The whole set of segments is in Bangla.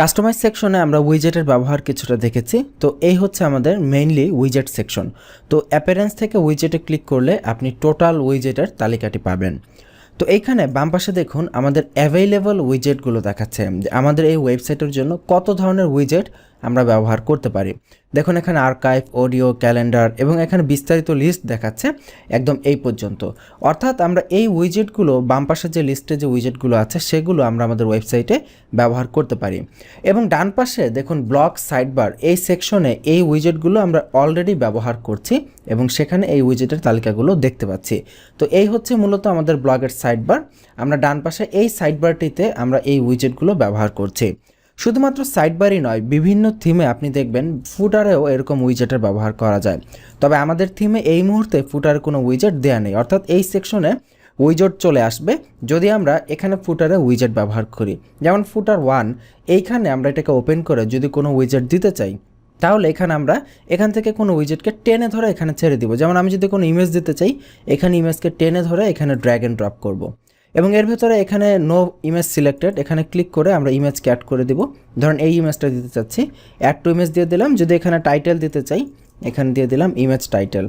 কাস্টমাইজ সেকশনে আমরা উইজেটের ব্যবহার কিছুটা দেখেছি। তো এই হচ্ছে আমাদের মেইনলি উইজেট সেকশন। তো অ্যাপিয়ারেন্স থেকে উইজেটে ক্লিক করলে আপনি টোটাল উইজেটের তালিকাটি পাবেন। তো এইখানে বাম পাশে দেখুন আমাদের অ্যাভেইলেবল উইজেটগুলো দেখাচ্ছে, আমাদের এই ওয়েবসাইটের জন্য কত ধরনের উইজেট আমরা ব্যবহার করতে পারি। দেখুন এখানে আর্কাইভ, অডিও, ক্যালেন্ডার এবং এখানে বিস্তারিত লিস্ট দেখাচ্ছে একদম এই পর্যন্ত। অর্থাৎ আমরা এই উইজেটগুলো বাম পাশে যে লিস্টে যে উইজেটগুলো আছে সেগুলো আমরা আমাদের ওয়েবসাইটে ব্যবহার করতে পারি। এবং ডান পাশে দেখুন ব্লক সাইডবার, এই সেকশনে এই উইজেটগুলো আমরা অলরেডি ব্যবহার করছি এবং সেখানে এই উইজেটের তালিকাগুলো দেখতে পাচ্ছি। তো এই হচ্ছে মূলত আমাদের ব্লগের সাইডবার। আমরা ডান পাশে এই সাইডবারটিতে আমরা এই উইজেটগুলো ব্যবহার করছি। শুধুমাত্র সাইডবারই নয়, বিভিন্ন থিমে আপনি দেখবেন ফুটারেও এরকম উইজেটের ব্যবহার করা যায়। তবে আমাদের থিমে এই মুহূর্তে ফুটারে কোনো উইজেট দেওয়া নেই, অর্থাৎ এই সেকশনে উইজেট চলে আসবে যদি আমরা এখানে ফুটারে উইজেট ব্যবহার করি। যেমন ফুটার 1, এইখানে আমরা এটাকে ওপেন করে যদি কোনো উইজেট দিতে চাই তাহলে এখানে আমরা এখান থেকে কোনো উইজেটকে টেনে ধরে এখানে ছেড়ে দিব। যেমন আমি যদি কোনো ইমেজ দিতে চাই, এখানে ইমেজকে টেনে ধরে এখানে ড্র্যাগ অ্যান্ড ড্রপ করব। এবং এর ভিতরে এখানে নো ইমেজ সিলেক্টেড, এখানে ক্লিক করে আমরা ইমেজকে অ্যাড করে দিব। ধরুন এই ইমেজটা দিতে চাচ্ছি, অ্যাড টু ইমেজ দিয়ে দিলাম। যদি এখানে টাইটেল দিতে চাই, এখানে দিয়ে দিলাম ইমেজ টাইটেল,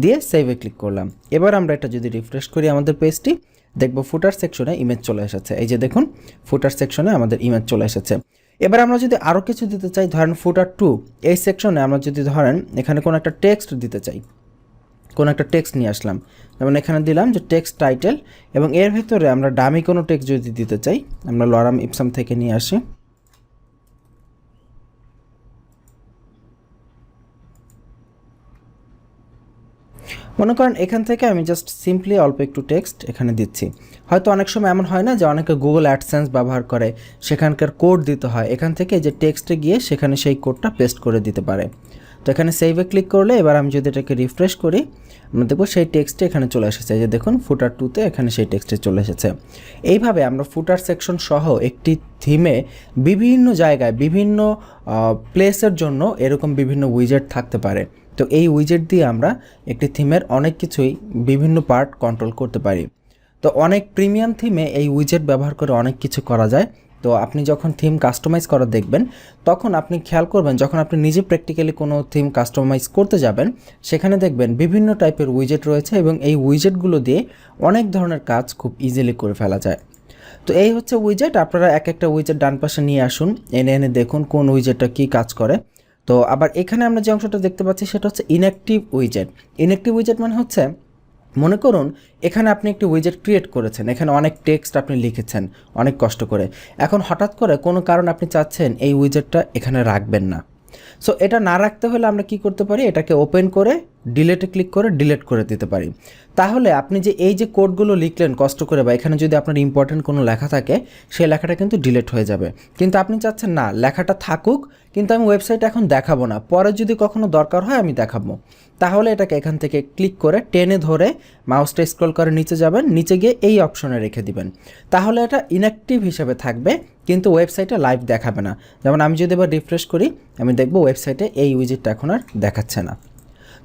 দিয়ে সেভে ক্লিক করলাম। এবার আমরা এটা যদি রিফ্রেশ করি আমাদের পেজটি, দেখব ফুটার সেকশনে ইমেজ চলে এসেছে। এই যে দেখুন ফুটার সেকশনে আমাদের ইমেজ চলে এসেছে। এবার আমরা যদি আরও কিছু দিতে চাই, ধরেন ফুটার 2, এই সেকশনে আমরা যদি ধরেন এখানে কোনো একটা টেক্সট দিতে চাই, কোনো একটা টেক্সট নিয়ে আসলাম, যেমন এখানে দিলাম যে টেক্সট টাইটেল, এবং এর ভিতরে আমরা ডামি কোনো টেক্সট যদি দিতে চাই, আমরা লরাম ইপসাম থেকে নিয়ে আসি। মনে করেন এখান থেকে আমি জাস্ট সিম্পলি অল্প একটু টেক্সট এখানে দিচ্ছি। হয়তো অনেক সময় এমন হয় না যে অনেকে গুগল অ্যাডসেন্স ব্যবহার করে, সেখানকার কোড দিতে হয়, এখান থেকে যে টেক্সটে গিয়ে সেখানে সেই কোডটা পেস্ট করে দিতে পারে। তো এখানে সেভে ক্লিক করলে এবার আমি যদি এটাকে রিফ্রেশ করি, আমরা দেখব সেই টেক্সটে এখানে চলে এসেছে। যে দেখুন ফুটার 2তে এখানে সেই টেক্সটে চলে এসেছে। এইভাবে আমরা ফুটার সেকশন সহ একটি থিমে বিভিন্ন জায়গায় বিভিন্ন প্লেসের জন্য এরকম বিভিন্ন উইজেট থাকতে পারে। তো এই উইজেট দিয়ে আমরা একটি থিমের অনেক কিছুই বিভিন্ন পার্ট কন্ট্রোল করতে পারি। তো অনেক প্রিমিয়াম থিমে এই উইজেট ব্যবহার করে অনেক কিছু করা যায়। তো আপনি যখন থিম কাস্টমাইজ করা দেখবেন, তখন আপনি খেয়াল করবেন যখন আপনি নিজে প্র্যাকটিক্যালি কোনো থিম কাস্টমাইজ করতে যাবেন, সেখানে দেখবেন বিভিন্ন টাইপের উইজেট রয়েছে এবং এই উইজেটগুলো দিয়ে অনেক ধরনের কাজ খুব ইজিলি করে ফেলা যায়। তো এই হচ্ছে উইজেট। আপনারা এক একটা উইজেট ডান পাশে নিয়ে আসুন, এনে দেখুন কোন উইজেটটা কী কাজ করে। তো আবার এখানে আমরা যে অংশটা দেখতে পাচ্ছি সেটা হচ্ছে ইনঅ্যাক্টিভ উইজেট। ইনঅ্যাক্টিভ উইজেট মানে হচ্ছে, মনে করুন এখানে আপনি একটি উইজেট ক্রিয়েট করেছেন, এখানে অনেক টেক্সট আপনি লিখেছেন অনেক কষ্ট করে, এখন হঠাৎ করে কোনো কারণ আপনি চাচ্ছেন এই উইজেটটা এখানে রাখবেন না। সো এটা না রাখতে হলে আমরা কি করতে পারি, এটাকে ওপেন করে ডিলেটে ক্লিক করে ডিলেট করে দিতে পারি। তাহলে আপনি যে এই যে কোডগুলো লিখলেন কষ্ট করে, বা এখানে যদি আপনার ইম্পর্টেন্ট কোনো লেখা থাকে সেই লেখাটা কিন্তু ডিলেট হয়ে যাবে। কিন্তু আপনি চাচ্ছেন না লেখাটা থাকুক, কিন্তু আমি ওয়েবসাইটে এখন দেখাবো না, পরে যদি কখনো দরকার হয় আমি দেখাবো। তাহলে এটাকে এখান থেকে ক্লিক করে টেনে ধরে মাউসটা স্ক্রল করে নিচে যাবেন, নিচে গিয়ে এই অপশনে রেখে দিবেন। তাহলে এটা ইনঅ্যাক্টিভ হিসেবে থাকবে, কিন্তু ওয়েবসাইটে লাইভ দেখাবে না। যেমন আমি যদি এবার রিফ্রেশ করি, আমি দেখব ওয়েবসাইটে এই উইজেটটা এখন আর দেখাচ্ছে না।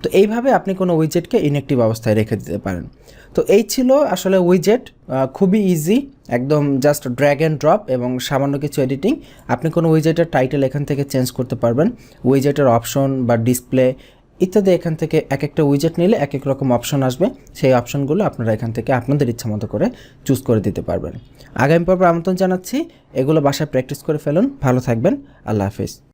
তো এইভাবে আপনি কোনো উইজেটকে ইনঅ্যাক্টিভ অবস্থায় রেখে দিতে পারেন। তো এই ছিল আসলে উইজেট, খুবই ইজি, একদম জাস্ট ড্র্যাগ অ্যান্ড ড্রপ এবং সামান্য কিছু এডিটিং। আপনি কোনো উইজেটের টাইটেল এখান থেকে চেঞ্জ করতে পারবেন, উইজেটের অপশন বা ডিসপ্লে ইত্যাদি এখান থেকে এক একটা উইজেট নিলে এক এক রকম অপশন আসবে, সেই অপশনগুলো আপনারা এখান থেকে আপনাদের ইচ্ছা মতো করে চুজ করে দিতে পারবেন। আগামী পর্বে আমন্ত্রণ জানাচ্ছি, এগুলো বাসায় প্র্যাকটিস করে ফেলুন। ভালো থাকবেন, আল্লাহ হাফিজ।